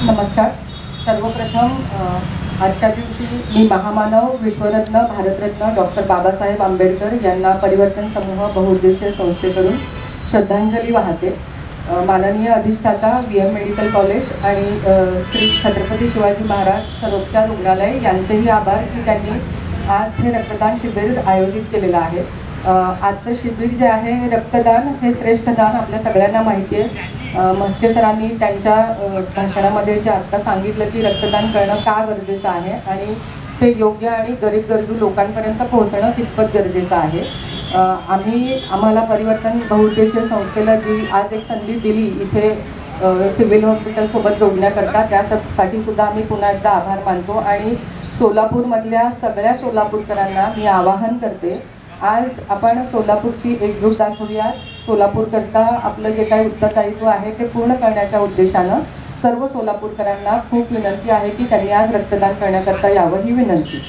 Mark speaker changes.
Speaker 1: नमस्कार. सर्वप्रथम आजच्या दिवशी मी महामानव, विश्वरत्न, भारतरत्न डॉक्टर बाबासाहेब आंबेडकर यांना परिवर्तन समूह बहुउद्देशीय संस्थेकडून श्रद्धांजली वाहते. माननीय अधिष्ठाता VM मेडिकल कॉलेज आणि श्री छत्रपती शिवाजी महाराज सर्वोपचार रुग्णालय यांचेही आभार की त्यांनी आज हे रक्तदान शिबिर आयोजित केलेलं आहे. आजचं शिबिर जे आहे रक्तदान हे श्रेष्ठ दान आपल्या सगळ्यांना माहिती आहे. म्हस्के सरांनी त्यांच्या भाषणामध्ये जे आत्ता सांगितलं की रक्तदान करणं का गरजेचं आहे आणि ते योग्य आणि गरीब गरजू लोकांपर्यंत पोहोचणं कितपत गरजेचं आहे. आम्हाला परिवर्तन बहुउद्देशीय संस्थेला जी आज एक संधी दिली इथे सिव्हिल हॉस्पिटलसोबत जोडण्याकरता, त्यासाठी सुद्धा आम्ही पुन्हा एकदा आभार मानतो. आणि सोलापूरमधल्या सगळ्या सोलापूरकरांना मी आवाहन करते, आज आपण सोलापूरची एकजूट दाखवूया. सोलापूरकरता आपलं जे काही उत्तरदायित्व आहे ते पूर्ण करण्याच्या उद्देशानं सर्व सोलापूरकरांना खूप विनंती आहे की त्यांनी आज रक्तदान करण्याकरता यावं, ही विनंती.